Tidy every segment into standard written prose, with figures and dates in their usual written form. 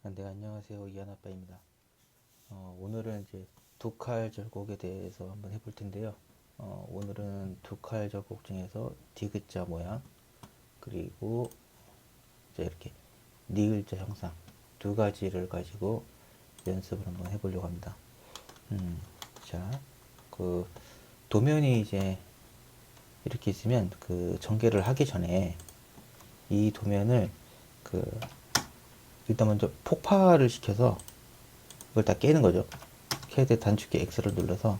네, 안녕하세요. 이한 아빠입니다. 오늘은 이제 두 칼 절곡에 대해서 한번 해볼 텐데요. 오늘은 두 칼 절곡 중에서 디귿자 모양, 그리고 이제 이렇게 니을자 형상 두 가지를 가지고 연습을 한번 해보려고 합니다. 자, 그 도면이 이제 이렇게 있으면 그 전개를 하기 전에 이 도면을 그 일단 먼저 폭발을 시켜서 이걸 다 깨는 거죠. 캐드 단축키 X를 눌러서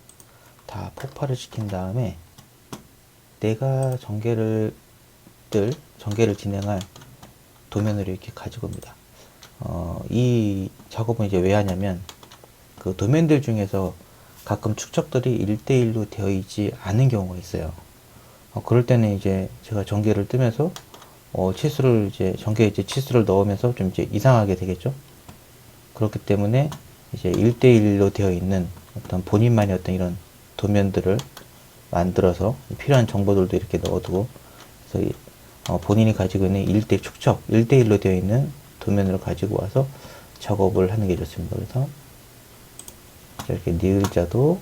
다 폭발을 시킨 다음에 내가 전개를 진행할 도면을 이렇게 가지고 옵니다. 이 작업은 이제 왜 하냐면 그 도면들 중에서 가끔 축적들이 1대1로 되어 있지 않은 경우가 있어요. 그럴 때는 이제 제가 전개를 뜨면서 치수를 이제 전개에 이제 치수를 넣으면서 좀 이제 이상하게 되겠죠. 그렇기 때문에 이제 1대1로 되어 있는 어떤 본인만의 어떤 이런 도면들을 만들어서 필요한 정보들도 이렇게 넣어두고, 그래서 본인이 가지고 있는 1대 축적, 1대1로 되어 있는 도면을 가지고 와서 작업을 하는 게 좋습니다. 그래서 이렇게 니을자도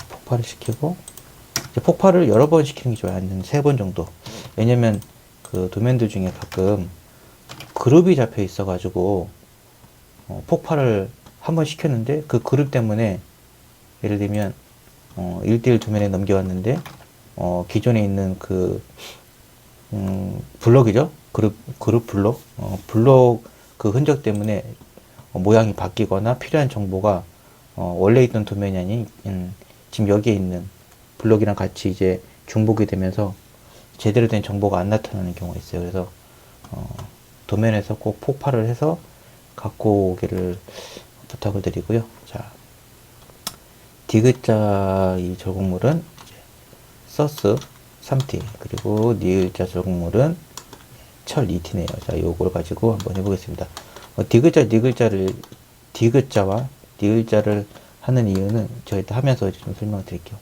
폭발을 시키고, 이제 폭발을 여러 번 시키는 게 좋아요. 한 3번 정도. 왜냐면 그 도면들 중에 가끔 그룹이 잡혀 있어가지고 폭발을 한번 시켰는데 그 그룹 때문에 예를 들면 1대1 도면에 넘겨왔는데 기존에 있는 그 블럭이죠. 그룹 블럭 블럭 그 흔적 때문에 모양이 바뀌거나 필요한 정보가 원래 있던 도면이 아닌 지금 여기에 있는 블럭이랑 같이 이제 중복이 되면서 제대로 된 정보가 안 나타나는 경우가 있어요. 그래서 도면에서 꼭 폭발을 해서 갖고 오기를 부탁을 드리고요. 자, 디귿자 이 절곡물은 서스 3T, 그리고 니을자 절곡물은 철 2T네요. 자, 요걸 가지고 한번 해보겠습니다. 디귿자와 니을자를 하는 이유는 저희 하면서 좀 설명을 드릴게요.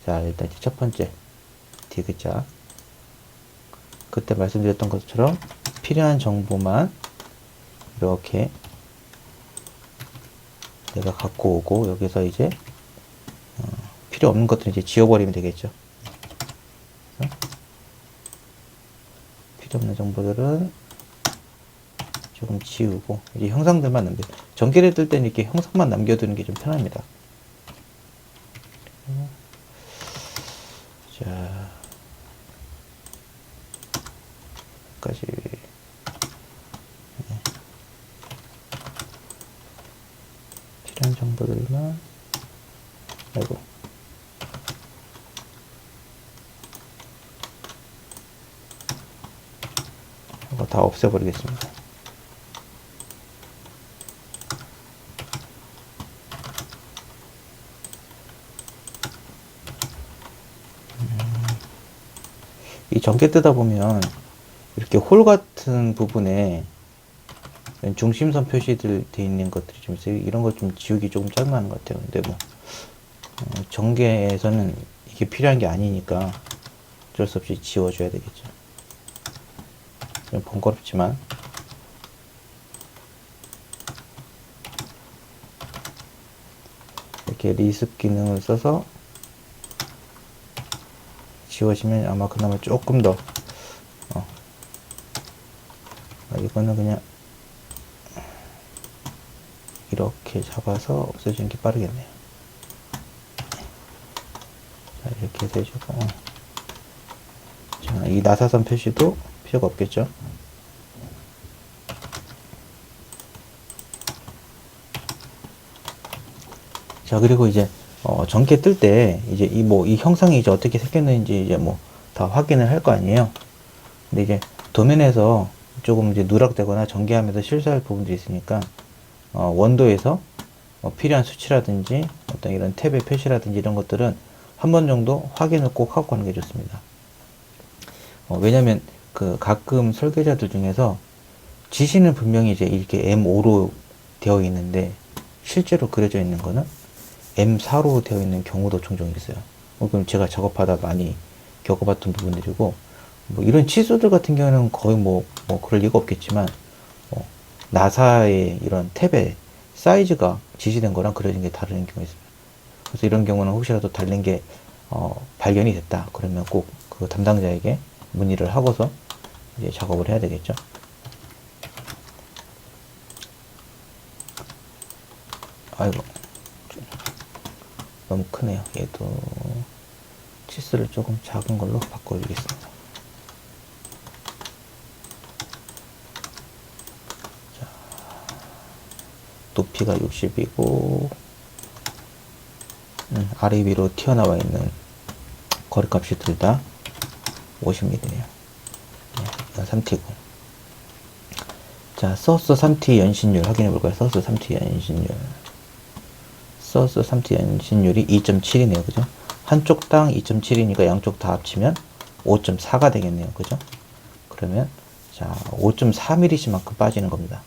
자, 일단 첫 번째 디귿자, 그때 말씀드렸던 것처럼 필요한 정보만 이렇게 내가 갖고 오고, 여기서 이제 필요 없는 것들은 이제 지워버리면 되겠죠. 필요 없는 정보들은 조금 지우고, 이제 형상들만 남겨. 전개를 뜰 때는 이렇게 형상만 남겨두는 게 좀 편합니다. 자, 여기까지. 필요한 정보들만, 아이고. 이거 다 없애버리겠습니다. 이 전개 뜨다 보면 이렇게 홀 같은 부분에 중심선 표시들 돼 있는 것들이 좀 있어요. 이런 거 좀 지우기 조금 짜증나는 것 같아요. 근데 뭐 전개에서는 이게 필요한 게 아니니까 어쩔 수 없이 지워줘야 되겠죠. 좀 번거롭지만 이렇게 리습 기능을 써서 지워지면 아마 그나마 조금 더 이거는 그냥 이렇게 잡아서 없애주는 게 빠르겠네요. 자, 이렇게 해서 해주고, 자, 이 나사선 표시도 필요가 없겠죠. 자, 그리고 이제 전개 뜰 때 이제 이 형상이 이제 어떻게 생겼는지 이제 뭐 다 확인을 할 거 아니에요. 근데 이제 도면에서 조금 이제 누락되거나 전개하면서 실수할 부분들이 있으니까 원도에서 필요한 수치라든지 어떤 이런 탭의 표시라든지 이런 것들은 한 번 정도 확인을 꼭 하고 가는 게 좋습니다. 왜냐면 그 가끔 설계자들 중에서 지시는 분명히 이제 이렇게 M5로 되어 있는데 실제로 그려져 있는 거는 M4로 되어 있는 경우도 종종 있어요. 그럼 제가 작업하다 많이 겪어봤던 부분들이고, 뭐 이런 치수들 같은 경우는 거의 뭐 그럴 리가 없겠지만, 나사의 이런 탭의 사이즈가 지시된 거랑 그려진 게 다른 경우가 있습니다. 그래서 이런 경우는 혹시라도 다른 게 발견이 됐다 그러면 꼭 그 담당자에게 문의를 하고서 이제 작업을 해야 되겠죠. 아이고, 너무 크네요. 얘도 치수를 조금 작은 걸로 바꿔주겠습니다. 자, 높이가 60이고 아래 위로 튀어나와 있는 거리값이 둘 다 50mm네요. 이건 3T고. 자, 소스 3T 연신율 확인해 볼까요? 소스 3T 연신율. 소스 3T 연신율이 2.7이네요. 그죠? 한쪽당 2.7이니까 양쪽 다 합치면 5.4가 되겠네요. 그죠? 그러면 자, 5.4mm씩만큼 빠지는 겁니다.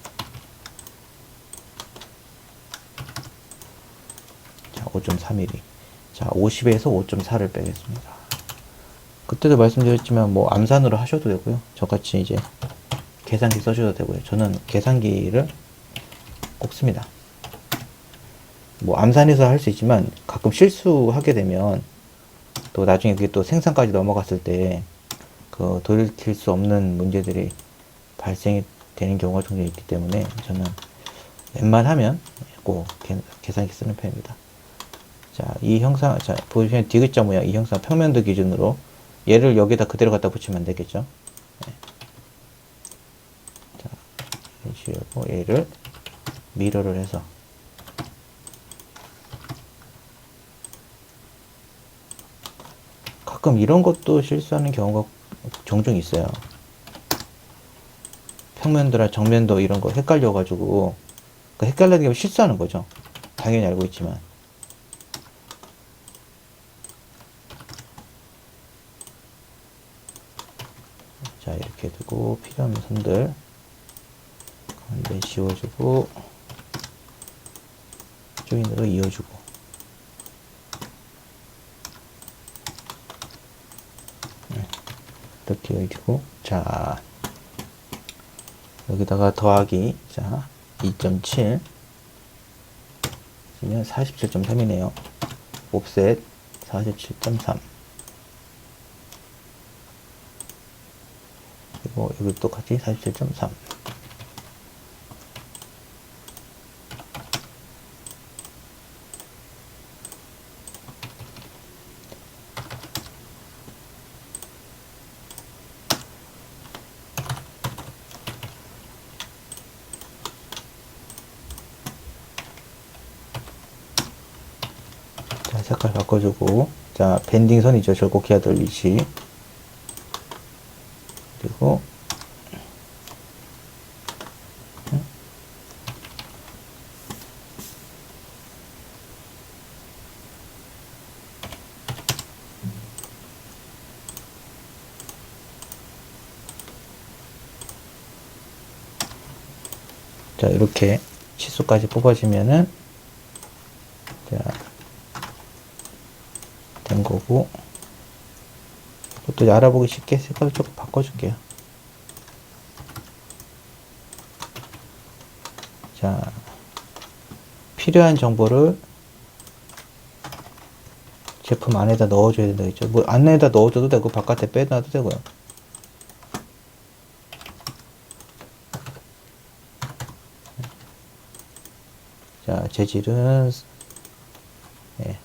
자, 5.4mm. 자, 50에서 5.4를 빼겠습니다. 그때도 말씀드렸지만 뭐 암산으로 하셔도 되고요. 저같이 이제 계산기 써셔도 되고요. 저는 계산기를 꼭 씁니다. 뭐 암산해서 할 수 있지만 가끔 실수하게 되면 또 나중에 그게 또 생산까지 넘어갔을 때 그 돌이킬 수 없는 문제들이 발생이 되는 경우가 종종 있기 때문에 저는 웬만하면 꼭 계산기 쓰는 편입니다. 자, 이 형상, 자, 보시면 디귿자 모양 이 형상 평면도 기준으로 얘를 여기다 그대로 갖다 붙이면 안 되겠죠. 네. 자, 이런 식으로 얘를 미러를 해서 가끔 이런 것도 실수하는 경우가 종종 있어요. 평면도랑 정면도 이런 거 헷갈려가지고 헷갈리게 실수하는 거죠. 당연히 알고 있지만. 자, 이렇게 두고 필요한 선들 가운데 지워주고 조인으로 이어주고 이렇게 이어주고 자 여기다가 더하기 자 2.7 그러면 47.3이네요. 옵셋 47.3 그리고 여기 똑같이 47.3 자, 색깔 바꿔주고 자 밴딩 선이죠. 절곡해야 될 위치 그리고 자 이렇게 치수까지 뽑아주면은 자 된 거고 또 알아보기 쉽게 색깔 조금 바꿔줄게요. 자 필요한 정보를 제품 안에다 넣어줘야 된다 했죠. 뭐 안에다 넣어줘도 되고 바깥에 빼놔도 되고요. 자 재질은 예,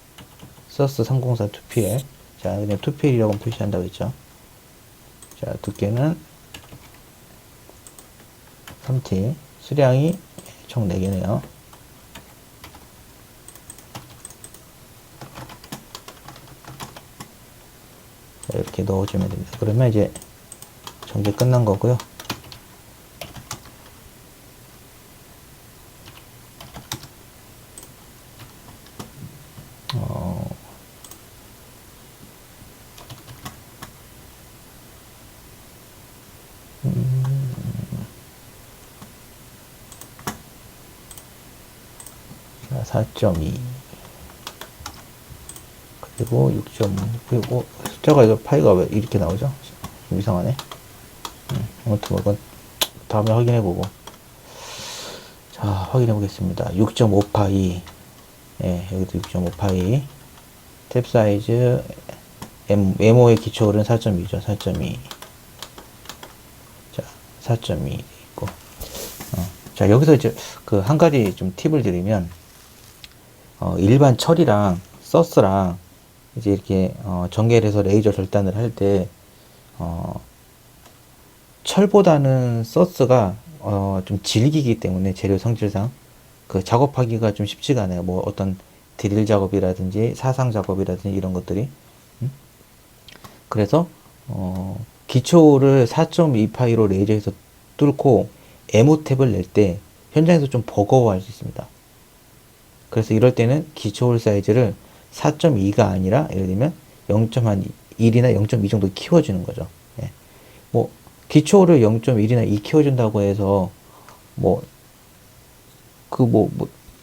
서스 304 2PL 자 그냥 2PL이라고 표시한다고 했죠. 자 두께는 3T 수량이 총 4개네요. 자, 이렇게 넣어주면 됩니다. 그러면 이제 전개 끝난 거고요. 자, 4.2 그리고 6.5 그리고 숫자가 이거 파이가 왜 이렇게 나오죠? 좀 이상하네. 아무튼 이건 다음에 확인해보고. 자, 확인해보겠습니다. 6.5파이. 예, 여기도 6.5파이. 탭 사이즈, 메모의 기초율은 4.2죠. 4.2. 자, 4.2 있고. 자, 여기서 이제 그 한 가지 좀 팁을 드리면, 일반 철이랑 서스랑 이제 이렇게 전개를 해서 레이저 절단을 할 때 철보다는 서스가 좀 질기기 때문에 재료 성질상 그 작업하기가 좀 쉽지가 않아요. 뭐 어떤 드릴 작업이라든지 사상 작업이라든지 이런 것들이. 그래서 기초를 4.2파이로 레이저에서 뚫고 에모탭을 낼 때 현장에서 좀 버거워할 수 있습니다. 그래서 이럴 때는 기초홀 사이즈를 4.2가 아니라 예를 들면 0.1이나 0.2 정도 키워주는 거죠. 예. 뭐 기초를 0.1이나 2 키워준다고 해서 뭐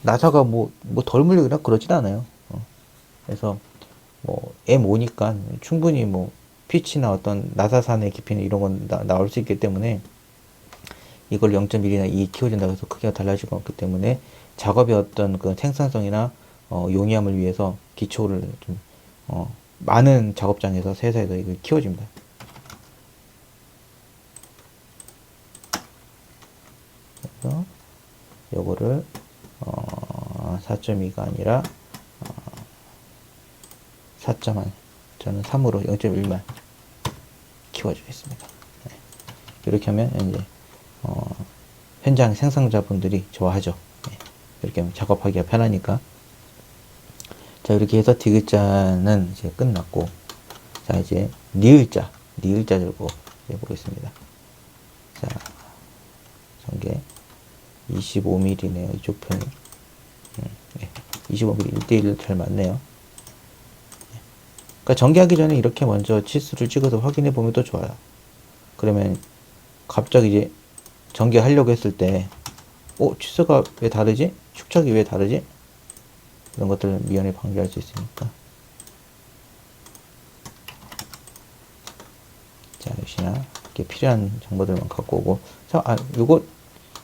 나사가 덜 물리거나 그러진 않아요. 그래서 뭐 M5니까 충분히 뭐 피치나 어떤 나사산의 깊이나 이런 건 나올 수 있기 때문에 이걸 0.1이나 2 키워준다고 해서 크기가 달라질 건 없기 때문에 작업의 어떤 그 생산성이나 용이함을 위해서 기초를 좀 많은 작업장에서 세사에서 이걸 키워줍니다. 그래서 요거를 4.2가 아니라 4.1 저는 3으로 0.1만 키워주겠습니다. 네. 이렇게 하면 이제 현장 생산자분들이 좋아하죠. 네. 이렇게 하면 작업하기가 편하니까. 자, 이렇게 해서 디귿자는 이제 끝났고, 자, 이제 니을자 절고 해보겠습니다. 자, 전개 25mm네요. 이쪽 편이. 네. 25mm 1대1 잘 맞네요. 그러니까 전개하기 전에 이렇게 먼저 치수를 찍어서 확인해 보면 더 좋아요. 그러면 갑자기 이제 전개하려고 했을 때, 치수가 왜 다르지? 축척이 왜 다르지? 이런 것들을 미연에 방지할 수 있으니까. 자, 역시나 이렇게 필요한 정보들만 갖고 오고. 자, 요거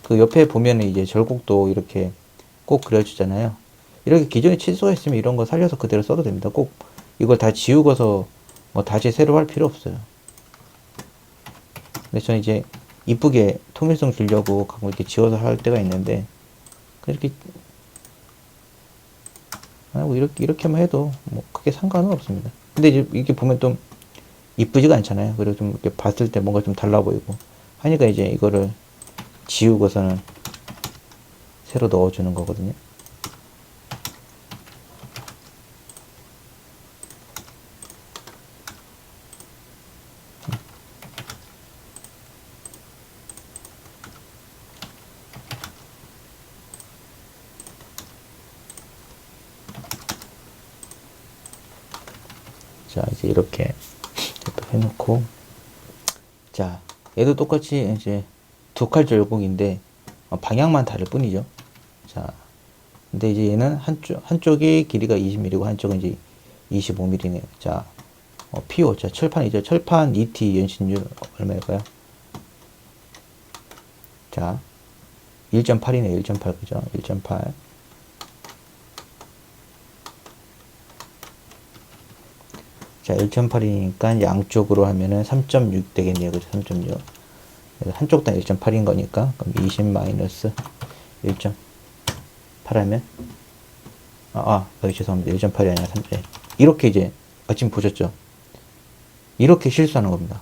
그 옆에 보면은 이제 절곡도 이렇게 꼭 그려주잖아요. 이렇게 기존에 치수가 있으면 이런 거 살려서 그대로 써도 됩니다. 꼭 이걸 다 지우고서 뭐 다시 새로 할 필요 없어요. 근데 저는 이제 이쁘게 통일성 주려고 가끔 이렇게 지워서 할 때가 있는데, 이렇게 뭐 이렇게만 해도 뭐 크게 상관은 없습니다. 근데 이제 이렇게 보면 좀 이쁘지가 않잖아요. 그리고 좀 이렇게 봤을 때 뭔가 좀 달라 보이고 하니까 이제 이거를 지우고서는 새로 넣어주는 거거든요. 자, 이제 이렇게 해놓고, 자, 얘도 똑같이 이제 두 칼 절곡인데 방향만 다를 뿐이죠. 자, 근데 이제 얘는 한쪽이 길이가 20mm고 한쪽은 이제 25mm네요. 자, PO, 자, 철판이죠. 철판 ET 연신율 얼마일까요? 자, 1.8이네요. 1.8, 그죠? 1.8. 자, 1.8이니까 양쪽으로 하면은 3.6 되겠네요. 그죠? 3.6. 그래서 한쪽당 1.8인 거니까, 그럼 20 마이너스 1.8 하면, 여기 죄송합니다. 1.8이 아니라 3.8. 이렇게 이제, 지금 보셨죠? 이렇게 실수하는 겁니다.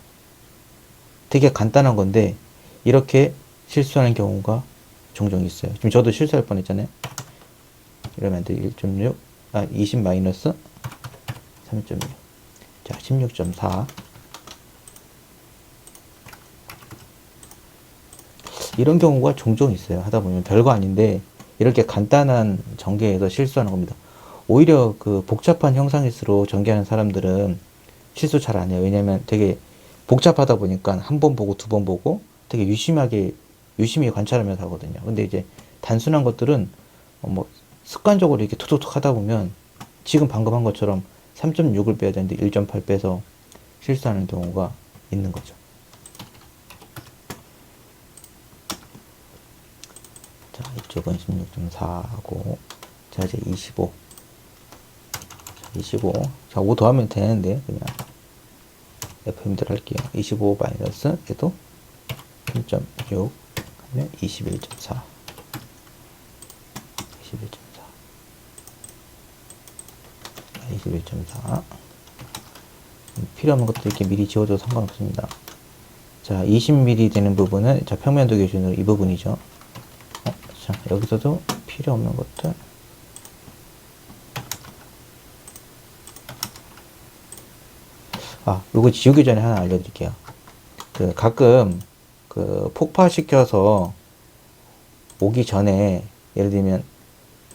되게 간단한 건데, 이렇게 실수하는 경우가 종종 있어요. 지금 저도 실수할 뻔 했잖아요. 이러면 안 돼. 1.6, 20 마이너스 3.6. 자, 16.4. 이런 경우가 종종 있어요. 하다 보면 별거 아닌데 이렇게 간단한 전개에서 실수하는 겁니다. 오히려 그 복잡한 형상일수록 전개하는 사람들은 실수 잘 안 해요. 왜냐면 되게 복잡하다 보니까 한 번 보고 두 번 보고 되게 유심히 관찰하면서 하거든요. 근데 이제 단순한 것들은 뭐 습관적으로 이렇게 툭툭툭 하다 보면 지금 방금 한 것처럼 3.6을 빼야 되는데 1.8 빼서 실수하는 경우가 있는 거죠. 자, 이쪽은 16.4하고, 자, 이제 25. 자, 25. 자, 5 더하면 되는데, 그냥 FM대로 할게요. 25 마이너스, 얘도 3.6 하면 21.4. 21.4. 21.4. 필요 없는 것들 이렇게 미리 지워줘도 상관없습니다. 자, 20mm 되는 부분은, 자, 평면도 기준으로 이 부분이죠. 자, 여기서도 필요 없는 것들. 요거 지우기 전에 하나 알려드릴게요. 가끔, 폭파시켜서 오기 전에, 예를 들면,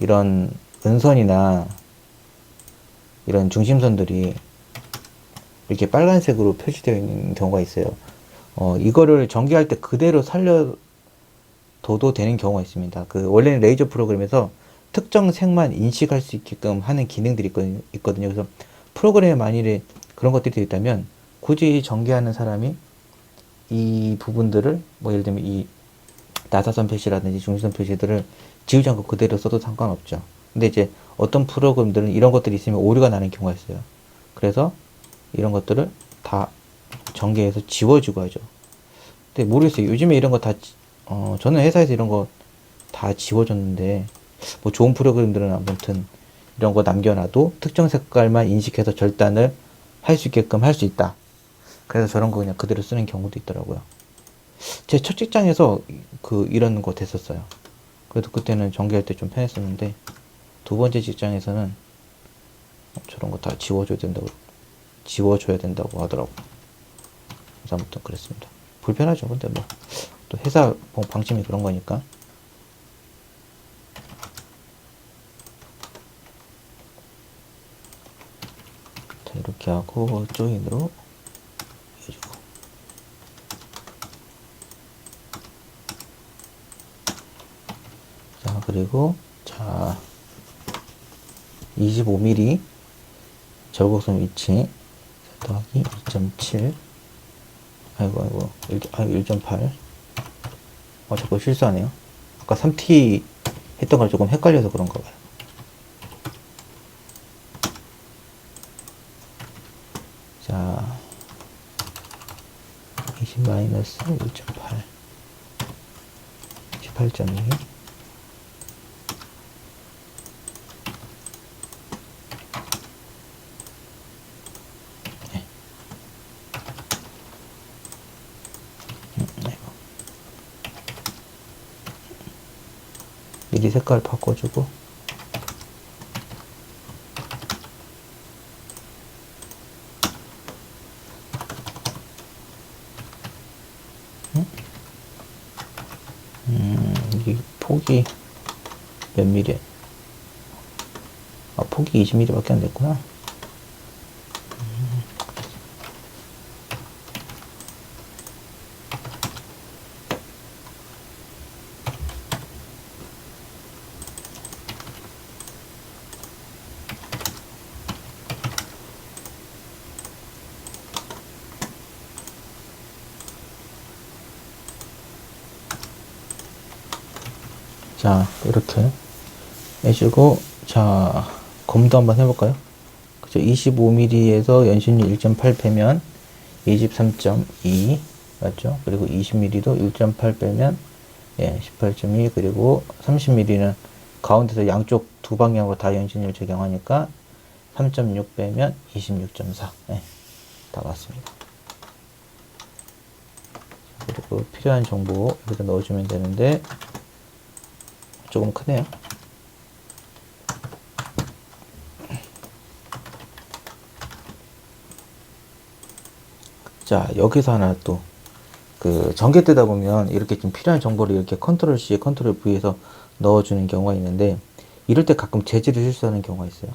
이런 은선이나, 이런 중심선들이 이렇게 빨간색으로 표시되어 있는 경우가 있어요. 이거를 전개할 때 그대로 살려둬도 되는 경우가 있습니다. 원래는 레이저 프로그램에서 특정 색만 인식할 수 있게끔 하는 기능들이 있거든요. 그래서 프로그램에 만일에 그런 것들이 되어 있다면 굳이 전개하는 사람이 이 부분들을 뭐 예를 들면 이 나사선 표시라든지 중심선 표시들을 지우지 않고 그대로 써도 상관없죠. 근데 이제 어떤 프로그램들은 이런 것들이 있으면 오류가 나는 경우가 있어요. 그래서 이런 것들을 다 전개해서 지워주고 하죠. 근데 모르겠어요. 요즘에 이런 거 다, 저는 회사에서 이런 거 다 지워줬는데, 뭐 좋은 프로그램들은 아무튼 이런 거 남겨놔도 특정 색깔만 인식해서 절단을 할 수 있게끔 할 수 있다. 그래서 저런 거 그냥 그대로 쓰는 경우도 있더라고요. 제 첫 직장에서 이런 거 됐었어요. 그래도 그때는 전개할 때 좀 편했었는데, 두 번째 직장에서는 저런 거 다 지워줘야 된다고 하더라고요. 그래서 아무튼 그랬습니다. 불편하죠. 근데 뭐, 또 회사 방침이 그런 거니까. 자, 이렇게 하고, 조인으로 해주고. 자, 그리고, 자, 25mm 절곡선 위치 더하기 2.7. 아이고 1.8. 자꾸 실수하네요. 아까 3T 했던 걸 조금 헷갈려서 그런가 봐요. 자, 20 마이너스 1.8 18.2. 미리 색깔 바꿔주고. 이 폭이 몇 미리? 폭이 20mm 밖에 안 됐구나. 자, 이렇게 해주고, 자, 검도 한번 해볼까요? 그죠? 25mm에서 연신율 1.8 빼면 23.2 맞죠? 그리고 20mm도 1.8 빼면 18.2. 그리고 30mm는 가운데서 양쪽 두 방향으로 다 연신율 적용하니까 3.6 빼면 26.4. 다 맞습니다. 그리고 필요한 정보 여기다 넣어주면 되는데 조금 크네요. 자, 여기서 하나 또 전개 뜨다 보면 이렇게 좀 필요한 정보를 이렇게 컨트롤 C, 컨트롤 V에서 넣어주는 경우가 있는데, 이럴 때 가끔 재질을 실수하는 경우가 있어요.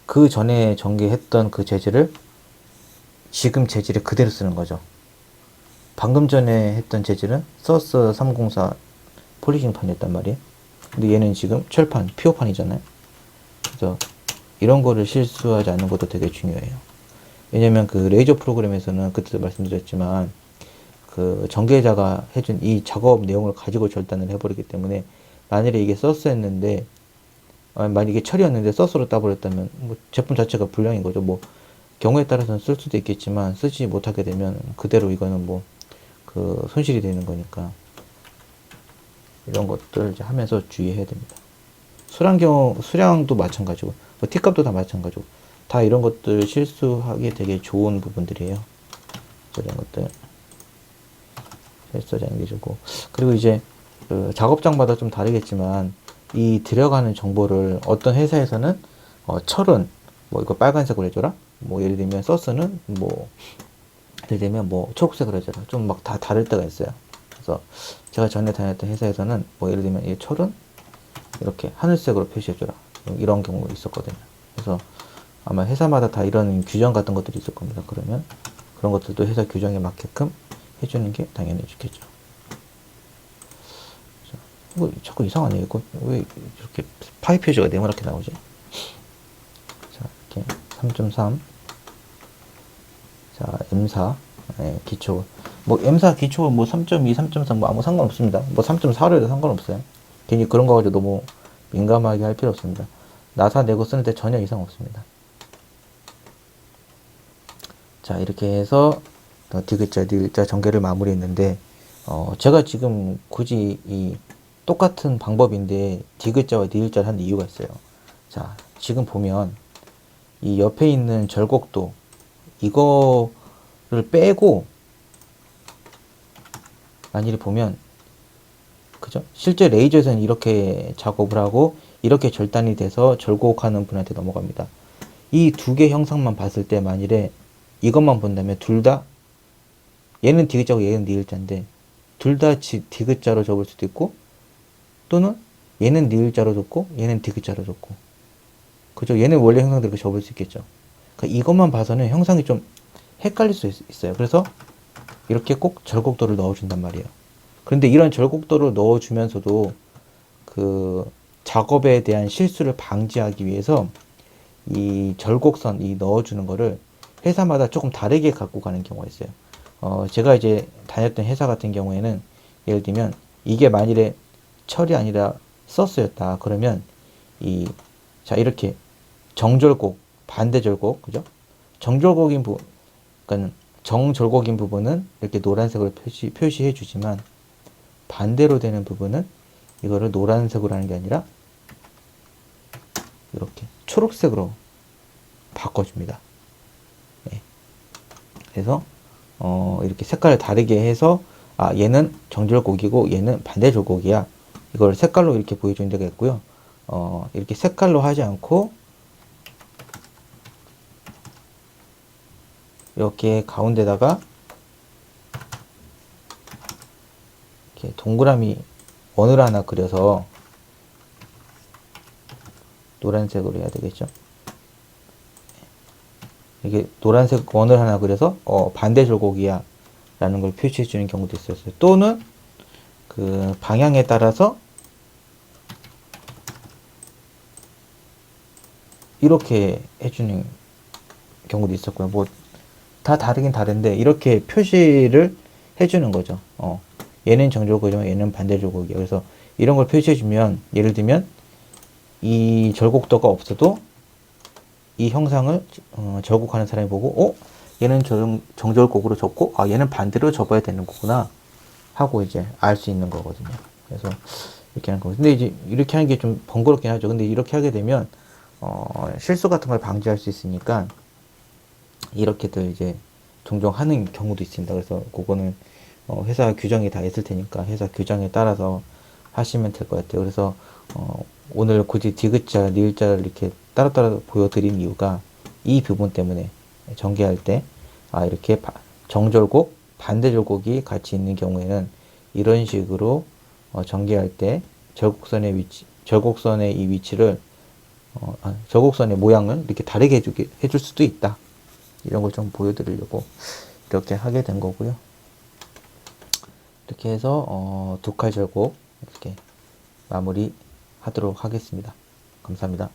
그 전에 전개했던 그 재질을 지금 재질에 그대로 쓰는 거죠. 방금 전에 했던 재질은 서스 304 폴리싱판이었단 말이에요. 근데 얘는 지금 철판, 피오판이잖아요. 그래서 이런 거를 실수하지 않는 것도 되게 중요해요. 왜냐면 그 레이저 프로그램에서는 그때도 말씀드렸지만 그 전개자가 해준 이 작업 내용을 가지고 절단을 해버리기 때문에 만일에 이게 서스였는데 만약에 철이었는데 서스로 따버렸다면 뭐 제품 자체가 불량인 거죠. 뭐 경우에 따라서는 쓸 수도 있겠지만 쓰지 못하게 되면 그대로 이거는 뭐 그 손실이 되는 거니까 이런 것들 이제 하면서 주의해야 됩니다. 수량도 마찬가지고 뭐 T값도 다 마찬가지고 다 이런 것들 실수하기 되게 좋은 부분들이에요. 이런 것들 실수하지 게 좋고 그리고 이제 그 작업장마다 좀 다르겠지만 이 들어가는 정보를 어떤 회사에서는 철은 뭐 이거 빨간색으로 해줘라 뭐 예를 들면 서스는 뭐 예를 들면 뭐 초록색으로 해줘라 좀 막 다 다를 때가 있어요. 그래서 제가 전에 다녔던 회사에서는 뭐 예를 들면 이 철은 이렇게 하늘색으로 표시해줘라 이런 경우가 있었거든요. 그래서 아마 회사마다 다 이런 규정 같은 것들이 있을 겁니다. 그러면 그런 것들도 회사 규정에 맞게끔 해주는 게 당연히 좋겠죠. 이거 자꾸 이상하네. 이거 왜 이렇게 파이 표시가 네모나게 나오지? 자, 이렇게 3.3. 자, M4. 네, 기초. 뭐, M4 기초 뭐 3.2, 3.3 뭐 아무 상관없습니다. 뭐 3.4로 해도 상관없어요. 괜히 그런 거 가지고 너무 민감하게 할 필요 없습니다. 나사 내고 쓰는데 전혀 이상 없습니다. 자, 이렇게 해서 디귿자, 니을자 전개를 마무리했는데, 제가 지금 굳이 이 똑같은 방법인데 디귿자와 니을자를 하는 이유가 있어요. 자, 지금 보면 이 옆에 있는 절곡도 이거를 빼고 만일에 보면 그죠? 실제 레이저에서는 이렇게 작업을 하고 이렇게 절단이 돼서 절곡하는 분한테 넘어갑니다. 이 두 개 형상만 봤을 때 만일에 이것만 본다면 둘 다 얘는 디귿자고 얘는 니을자인데 둘 다 디귿자로 접을 수도 있고 또는 얘는 니을자로 접고 얘는 디귿자로 접고 그죠? 얘는 원래 형상대로 접을 수 있겠죠. 그러니까 이것만 봐서는 형상이 좀 헷갈릴 수 있어요. 그래서 이렇게 꼭 절곡도를 넣어준단 말이에요. 그런데 이런 절곡도를 넣어주면서도 그 작업에 대한 실수를 방지하기 위해서 이 절곡선 이 넣어주는 거를 회사마다 조금 다르게 갖고 가는 경우가 있어요. 제가 이제 다녔던 회사 같은 경우에는 예를 들면 이게 만일에 철이 아니라 서스였다 그러면 자 이렇게 정절곡 반대절곡 그죠? 정절곡인 그러니까 정절곡인 부분은 이렇게 노란색으로 표시해 주지만 반대로 되는 부분은 이거를 노란색으로 하는 게 아니라 이렇게 초록색으로 바꿔줍니다. 네. 그래서 이렇게 색깔을 다르게 해서 얘는 정절곡이고 얘는 반대절곡이야. 이걸 색깔로 이렇게 보여주는 데가 있고요. 이렇게 색깔로 하지 않고 이렇게 가운데다가 이렇게 동그라미 원을 하나 그려서 노란색으로 해야 되겠죠. 이게 노란색 원을 하나 그려서 반대 절곡이야 라는 걸 표시해 주는 경우도 있었어요. 또는 그 방향에 따라서 이렇게 해주는 경우도 있었고요. 뭐 다 다르긴 다른데 이렇게 표시를 해주는 거죠. 얘는 정절곡이지만 얘는 반대 절곡이야. 그래서 이런 걸 표시해주면 예를 들면 이 절곡도가 없어도 이 형상을 절곡하는 사람이 보고 얘는 정절곡으로 접고 얘는 반대로 접어야 되는 거구나 하고 이제 알 수 있는 거거든요. 그래서 이렇게 하는 거고. 근데 이제 이렇게 하는 게 좀 번거롭긴 하죠. 근데 이렇게 하게 되면 실수 같은 걸 방지할 수 있으니까 이렇게들 이제 종종 하는 경우도 있습니다. 그래서 그거는 회사 규정이 다 있을 테니까 회사 규정에 따라서 하시면 될 것 같아요. 그래서 오늘 굳이 디귿자, 니을자를 이렇게 따로따로 보여드린 이유가 이 부분 때문에 전개할 때 이렇게 정절곡, 반대절곡이 같이 있는 경우에는 이런 식으로 전개할 때 절곡선의 이 위치를 절곡선의 모양을 이렇게 다르게 해줄 수도 있다. 이런 걸 좀 보여드리려고 이렇게 하게 된 거고요. 이렇게 해서 두 칼 절곡 이렇게 마무리 하도록 하겠습니다. 감사합니다.